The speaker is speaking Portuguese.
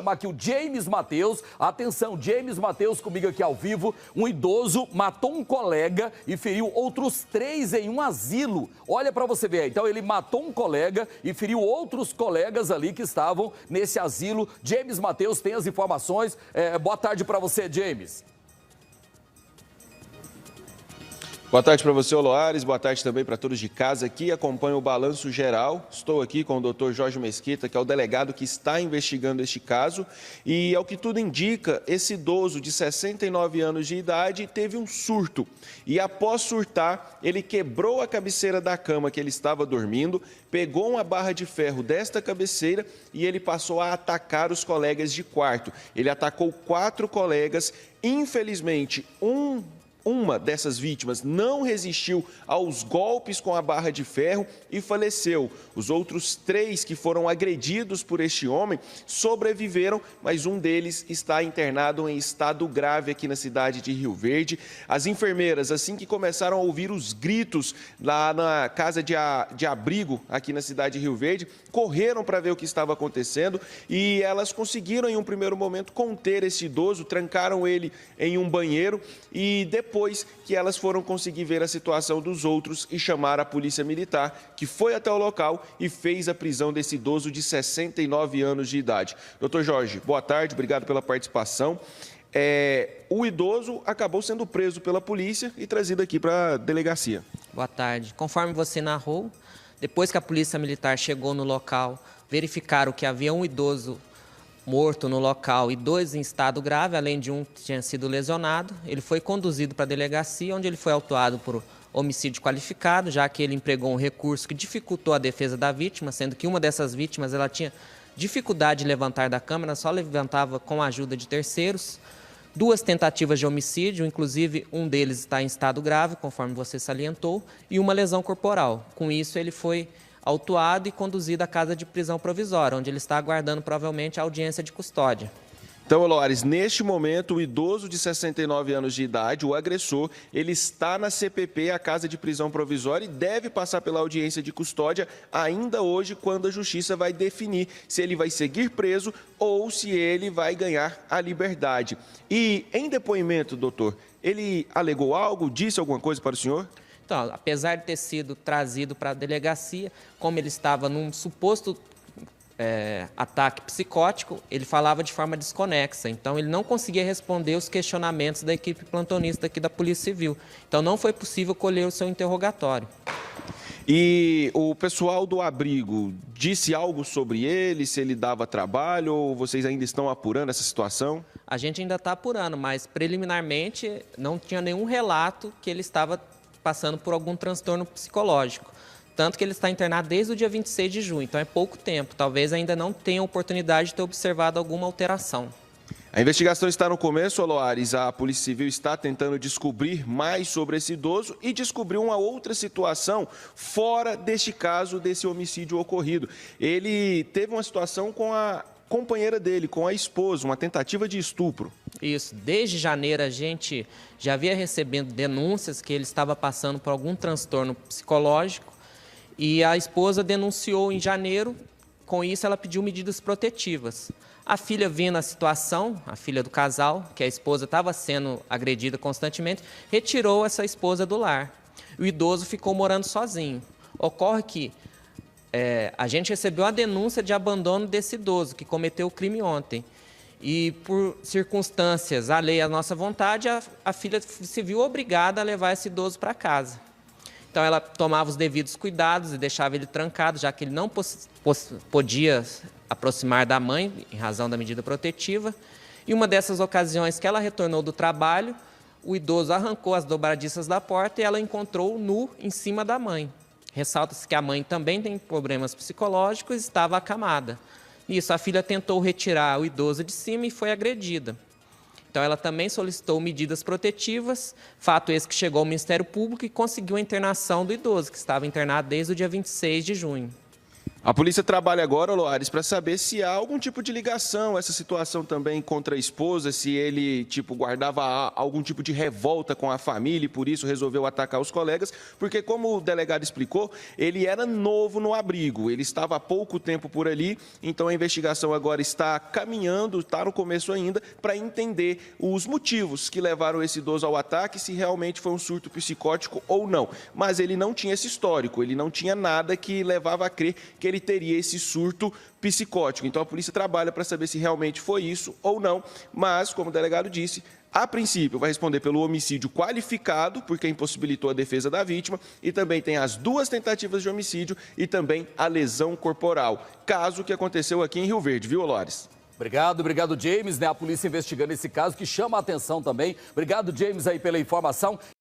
Chamar aqui o James Mateus. Atenção, James Mateus comigo aqui ao vivo. Um idoso matou um colega e feriu outros 3 em um asilo. Olha para você ver aí. Então ele matou um colega e feriu outros colegas ali que estavam nesse asilo. James Mateus tem as informações. Boa tarde para você, James. Boa tarde para você, Oloares. Boa tarde também para todos de casa que acompanham o Balanço Geral. Estou aqui com o Dr. Jorge Mesquita, que é o delegado que está investigando este caso. E, ao que tudo indica, esse idoso de 69 anos de idade teve um surto. E, após surtar, ele quebrou a cabeceira da cama que ele estava dormindo, pegou uma barra de ferro desta cabeceira e ele passou a atacar os colegas de quarto. Ele atacou 4 colegas. Infelizmente, uma dessas vítimas não resistiu aos golpes com a barra de ferro e faleceu. Os outros 3 que foram agredidos por este homem sobreviveram, mas um deles está internado em estado grave aqui na cidade de Rio Verde. As enfermeiras, assim que começaram a ouvir os gritos lá na casa de abrigo aqui na cidade de Rio Verde, correram para ver o que estava acontecendo e elas conseguiram, em um primeiro momento, conter esse idoso, trancaram ele em um banheiro e depois que elas foram conseguir ver a situação dos outros e chamar a polícia militar, que foi até o local e fez a prisão desse idoso de 69 anos de idade. Doutor Jorge, boa tarde, obrigado pela participação. O idoso acabou sendo preso pela polícia e trazido aqui para a delegacia. Boa tarde. Conforme você narrou, depois que a polícia militar chegou no local, verificaram que havia um idoso morto no local e 2 em estado grave, além de um que tinha sido lesionado. Ele foi conduzido para a delegacia, onde ele foi autuado por homicídio qualificado, já que ele empregou um recurso que dificultou a defesa da vítima, sendo que uma dessas vítimas ela tinha dificuldade de levantar da cama, ela só levantava com a ajuda de terceiros. 2 tentativas de homicídio, inclusive um deles está em estado grave, conforme você salientou, e uma lesão corporal. Com isso, ele foi autuado e conduzido à casa de prisão provisória, onde ele está aguardando provavelmente a audiência de custódia. Então, Oloares, neste momento, o idoso de 69 anos de idade, o agressor, ele está na CPP, a casa de prisão provisória, e deve passar pela audiência de custódia ainda hoje, quando a justiça vai definir se ele vai seguir preso ou se ele vai ganhar a liberdade. E, em depoimento, doutor, ele alegou algo, disse alguma coisa para o senhor? Então, apesar de ter sido trazido para a delegacia, como ele estava num suposto ataque psicótico, ele falava de forma desconexa. Então, ele não conseguia responder os questionamentos da equipe plantonista aqui da Polícia Civil. Então, não foi possível colher o seu interrogatório. E o pessoal do abrigo disse algo sobre ele, se ele dava trabalho, ou vocês ainda estão apurando essa situação? A gente ainda está apurando, mas preliminarmente não tinha nenhum relato que ele estava passando por algum transtorno psicológico. Tanto que ele está internado desde o dia 26 de junho, então é pouco tempo. Talvez ainda não tenha oportunidade de ter observado alguma alteração. A investigação está no começo, Oloares. A Polícia Civil está tentando descobrir mais sobre esse idoso e descobriu uma outra situação fora deste caso, desse homicídio ocorrido. Ele teve uma situação com a companheira dele, com a esposa, uma tentativa de estupro. Isso. Desde janeiro a gente já havia recebendo denúncias que ele estava passando por algum transtorno psicológico e a esposa denunciou em janeiro. Com isso, ela pediu medidas protetivas. A filha, vendo a situação, a filha do casal, que a esposa estava sendo agredida constantemente, retirou essa esposa do lar. O idoso ficou morando sozinho. Ocorre que a gente recebeu a denúncia de abandono desse idoso, que cometeu o crime ontem. E, por circunstâncias alheias à nossa vontade, a filha se viu obrigada a levar esse idoso para casa. Então, ela tomava os devidos cuidados e deixava ele trancado, já que ele não podia aproximar da mãe, em razão da medida protetiva. E uma dessas ocasiões que ela retornou do trabalho, o idoso arrancou as dobradiças da porta e ela encontrou nu em cima da mãe. Ressalta-se que a mãe também tem problemas psicológicos e estava acamada. Nisso, a filha tentou retirar o idoso de cima e foi agredida. Então, ela também solicitou medidas protetivas, fato esse que chegou ao Ministério Público e conseguiu a internação do idoso, que estava internado desde o dia 26 de junho. A polícia trabalha agora, Loares, para saber se há algum tipo de ligação, essa situação também contra a esposa, se ele, guardava algum tipo de revolta com a família e por isso resolveu atacar os colegas, porque como o delegado explicou, ele era novo no abrigo, ele estava há pouco tempo por ali, então a investigação agora está caminhando, está no começo ainda, para entender os motivos que levaram esse idoso ao ataque, se realmente foi um surto psicótico ou não. Mas ele não tinha esse histórico, ele não tinha nada que levava a crer que ele teria esse surto psicótico. Então a polícia trabalha para saber se realmente foi isso ou não, mas, como o delegado disse, a princípio vai responder pelo homicídio qualificado, porque impossibilitou a defesa da vítima, e também tem as 2 tentativas de homicídio e também a lesão corporal, caso que aconteceu aqui em Rio Verde, viu, Loares? Obrigado, James, né? A polícia investigando esse caso que chama a atenção também. Obrigado, James, aí pela informação.